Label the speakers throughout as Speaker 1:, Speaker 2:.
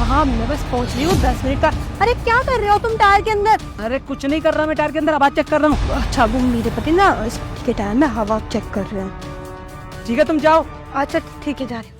Speaker 1: हाँ मैं बस पहुंच रही हूँ 10 मिनट का। अरे क्या कर रहे हो तुम टायर के अंदर?
Speaker 2: अरे कुछ नहीं कर रहा मैं टायर के अंदर, आवाज चेक कर रहा हूँ।
Speaker 1: अच्छा वो मेरे पति ना इसके टायर में हवा चेक कर रहे हैं।
Speaker 2: ठीक है तुम जाओ।
Speaker 1: अच्छा ठीक है जा रही हूँ।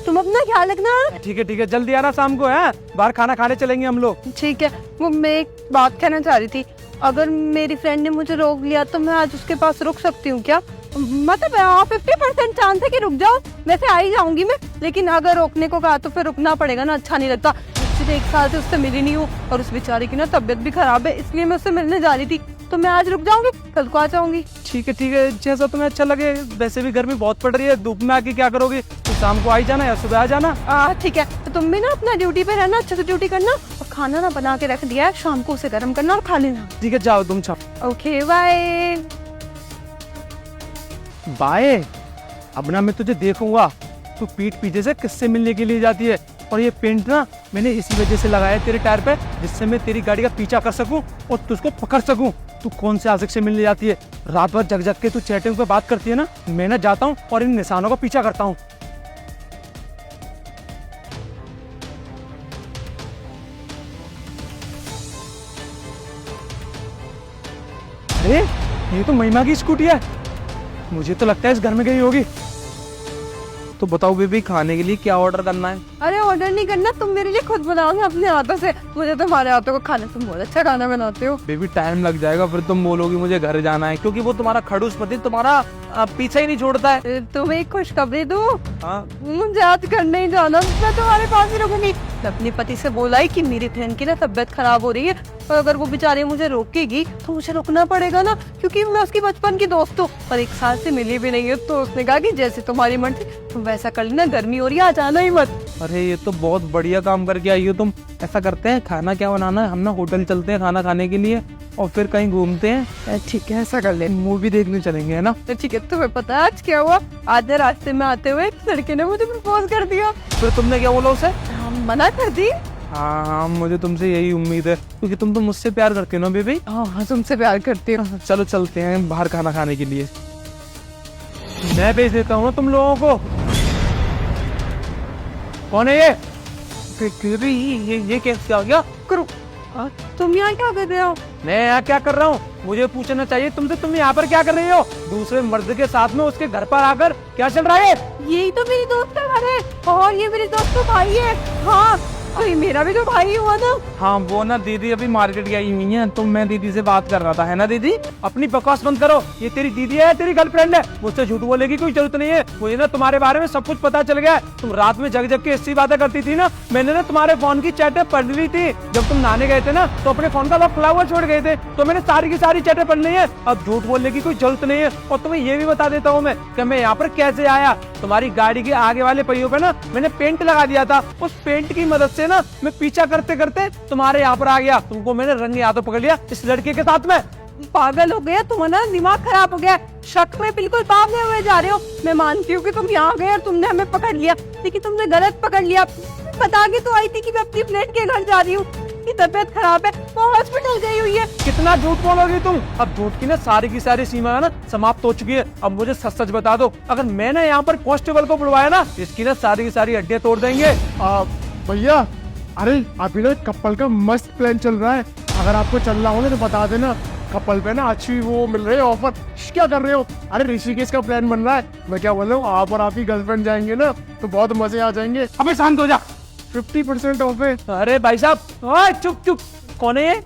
Speaker 1: तुम अपना ख्याल रखना।
Speaker 2: ठीक है जल्दी आना शाम को है, बाहर खाना खाने चलेंगे हम लोग।
Speaker 1: ठीक है। वो मैं एक बात कहना चाह रही थी, अगर मेरी फ्रेंड ने मुझे रोक लिया तो मैं आज उसके पास रुक सकती हूँ क्या? मतलब 50% चांस है कि रुक जाओ, वैसे आ ही जाऊंगी मैं, लेकिन अगर रोकने को कहा तो फिर रुकना पड़ेगा ना, अच्छा नहीं लगता। पिछले 1 साल से उससे मिली नहीं हूँ और उस बेचारे की ना तबीयत भी खराब है, इसलिए मैं उससे मिलने जा रही थी। तो मैं आज रुक जाऊंगी, कल को आ जाऊंगी।
Speaker 2: ठीक है जैसा तुम्हें अच्छा लगे। वैसे भी गर्मी बहुत पड़ रही है, धूप में आके क्या करोगी? तो शाम को आ ही जाना या सुबह आ जाना।
Speaker 1: ठीक है, तो तुम भी ना अपना ड्यूटी पे रहना, अच्छे से ड्यूटी करना, और खाना ना बना के रख दिया है, शाम को उसे गर्म करना और खा लेना।
Speaker 2: ठीक है जाओ तुम जाओ।
Speaker 1: Okay bye.
Speaker 2: बाय। अब ना मैं तुझे देखूंगा तू पीठ पीछे से किससे मिलने के लिए जाती है। और ये पेंट ना मैंने इसी वजह से लगाया है तेरे टायर पे, जिससे मैं तेरी गाड़ी का पीछा कर सकूं और तुझको पकड़ सकूं। तू कौन से आशिक से मिलने जाती है? रात भर जग जग के तू चैटिंग पे बात करती है ना, मैं ना जाता हूँ और इन निशानों का पीछा करता हूँ। अरे ये तो महिमा की स्कूटी है, मुझे तो लगता है इस घर में गई होगी। तो बताओ बेबी, खाने के लिए क्या ऑर्डर करना है?
Speaker 1: अरे ऑर्डर नहीं करना, तुम मेरे लिए खुद बनाओगे अपने हाथों से। मुझे तुम्हारे हाथों का खाना, तुम बहुत अच्छा खाना बनाते हो।
Speaker 2: बेबी टाइम लग जाएगा, फिर तुम बोलोगी मुझे घर जाना है, क्योंकि वो तुम्हारा खड़ूस पति तुम्हारा पीछा ही नहीं छोड़ता है।
Speaker 1: तुम्हें एक खुशखबरी दूं?
Speaker 2: हाँ?
Speaker 1: मुझे आज घर नहीं जाना, मैं तुम्हारे पास ही रुकूंगी। मैं अपने पति से बोला है कि मेरी फ्रेंड की ना तबीयत खराब हो रही है, और अगर वो बेचारी मुझे रोकेगी तो मुझे रुकना पड़ेगा ना, क्योंकि मैं उसकी बचपन की दोस्त हूँ और 1 साल से मिली भी नहीं है। तो उसने कहा कि जैसे तुम्हारी मर्जी तुम वैसा कर लेना, गर्मी हो रही है, आ जाना ही मत।
Speaker 2: अरे ये तो बहुत बढ़िया काम करके आई हो तुम। ऐसा करते हैं, खाना क्या बनाना है, हम ना होटल चलते हैं खाना खाने के लिए और फिर कहीं घूमते हैं।
Speaker 1: ठीक है ऐसा कर ले।
Speaker 2: मूवी देखने चलेंगे है ना?
Speaker 1: ठीक है, तुम्हें पता है आज क्या हुआ? आज रास्ते में आते हुए एक लड़के ने मुझे प्रपोज कर दिया।
Speaker 2: फिर तुमने क्या बोला उसे?
Speaker 1: मना कर दी।
Speaker 2: हाँ मुझे तुमसे यही उम्मीद है, क्योंकि तुम तो मुझसे प्यार करते हो ना बेबी।
Speaker 1: हाँ तुमसे प्यार करती हूँ।
Speaker 2: चलो चलते हैं बाहर खाना खाने के लिए। मैं भेज देता हूँ ना तुम लोगों को। कौन है ये? ये कैसे आ गया?
Speaker 1: करो। तुम यहाँ क्या कर रहे हो?
Speaker 2: मैं यहाँ क्या कर रहा हूँ मुझे पूछना चाहिए तुमसे, तुम यहाँ पर क्या कर रही हो? दूसरे मर्द के साथ में उसके घर पर आकर क्या चल रहा है?
Speaker 1: यही तो मेरी दोस्त का घर है, और ये मेरी दोस्त का भाई है। हाँ कोई मेरा भी तो भाई हुआ ना।
Speaker 2: हाँ वो ना दीदी अभी मार्केट गई हुई है, तो मैं दीदी से बात कर रहा था, है ना दीदी? अपनी बकवास बंद करो, ये तेरी दीदी है, तेरी गर्लफ्रेंड है, मुझसे झूठ बोलने की कोई जरूरत नहीं है। मुझे ना तुम्हारे बारे में सब कुछ पता चल गया है। तुम रात में जग जग के ऐसी बातें करती थी ना, मैंने ना तुम्हारे फोन की चैटें पढ़ ली थी। जब तुम नहाने गए थे ना तो अपने फोन का लॉक खुला हुआ छोड़ गए थे, तो मैंने सारी की सारी चैटें पढ़ ली है। अब झूठ बोलने की कोई जरूरत नहीं है। और तुम्हें ये भी बता देता हूँ मैं कि मैं यहाँ पर कैसे आया। तुम्हारी गाड़ी के आगे वाले पहियों पे ना मैंने पेंट लगा दिया था, उस पेंट की मदद से ना मैं पीछा करते करते तुम्हारे यहाँ पर आ गया। तुमको मैंने रंगे हाथों पकड़ लिया इस लड़के के साथ में।
Speaker 1: पागल हो गया तुम्हारा, दिमाग खराब हो गया, शक में बिल्कुल पागल हुए जा रहे हो। मैं मानती हूँ कि तुम यहाँ गए और तुमने हमें पकड़ लिया, लेकिन तुमने गलत पकड़ लिया। बता के तो आई थी कि मैं अपनी फ्रेंड के घर जा रही हूँ, की तबीयत खराब है, वो हॉस्पिटल गई हुई है।
Speaker 2: कितना झूठ बोलोगी तुम? अब झूठ की ना सारी की सारी सीमा ना समाप्त हो चुकी है। अब मुझे सच सच बता दो, अगर मैंने यहाँ पर कांस्टेबल को बुलवाया ना, इसकी ना सारी की सारी हड्डियां तोड़ देंगे।
Speaker 3: भैया, अरे अभी ना कपल का मस्त प्लान चल रहा है, अगर आपको चलना हो तो बता देना। कपल पे ना अच्छी वो मिल रही है ऑफर। क्या कर रहे हो? अरे ऋषिकेश का प्लान बन रहा है। मैं क्या बोल रहा हूँ, आप और आपकी गर्लफ्रेंड जाएंगे ना तो बहुत मजे आ जाएंगे।
Speaker 2: अबे शांत हो जा।
Speaker 3: 50% ऑफ है।
Speaker 2: अरे भाई साहब, ओए चुप चुप, कौन है ये?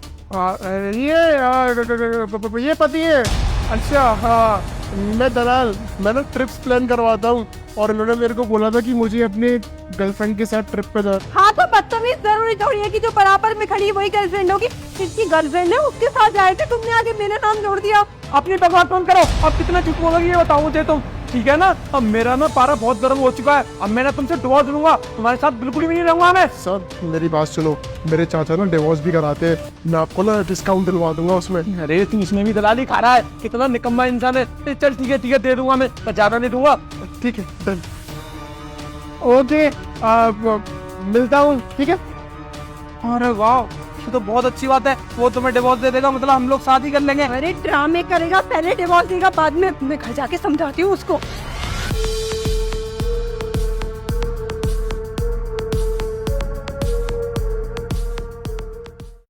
Speaker 3: ये पति है। अच्छा हाँ, मैं दलाल, मैं ना ट्रिप्स प्लान करवाता हूँ, और इन्होंने मेरे को बोला था कि मुझे अपने गर्लफ्रेंड के साथ ट्रिप पे जा।
Speaker 1: हाँ तो बदतमीज जरूरी थोड़ी है कि जो बराबर में खड़ी वही गर्लफ्रेंड होगी। जिसकी गर्लफ्रेंड है उसके साथ जाए थे, तुमने आगे मेरा नाम जोड़ दिया।
Speaker 2: अपनी बकवास बंद करो। अब कितना झूठ बोलोगी ये बताओ मुझे तुम, ठीक है ना? अब मेरा ना पारा बहुत गर्म हो चुका है, अब मैं ना तुमसे डिवोर्स लूंगा, तुम्हारे साथ बिल्कुल भी नहीं रहूंगा मैं।
Speaker 3: सर मेरी बात सुनो, मेरे चाचा ना डिवोर्स भी कराते हैं, मैं आपको ना डिस्काउंट दिलवा दूंगा उसमें।
Speaker 2: अरे तू इसमें भी दलाली खा रहा है, कितना निकम्मा इंसान है। चल ठीक है दे दूंगा मैं, ज्यादा नहीं दूंगा।
Speaker 3: ठीक है डन। ओके मिलता हूँ, ठीक है।
Speaker 2: अरे वाह, ये तो बहुत अच्छी बात है, वो तुम्हें डिवोर्स दे देगा, मतलब हम लोग शादी कर लेंगे।
Speaker 1: अरे ड्रामे करेगा, पहले डिवोर्स देगा, बाद में मैं घर जाके समझाती हूँ उसको।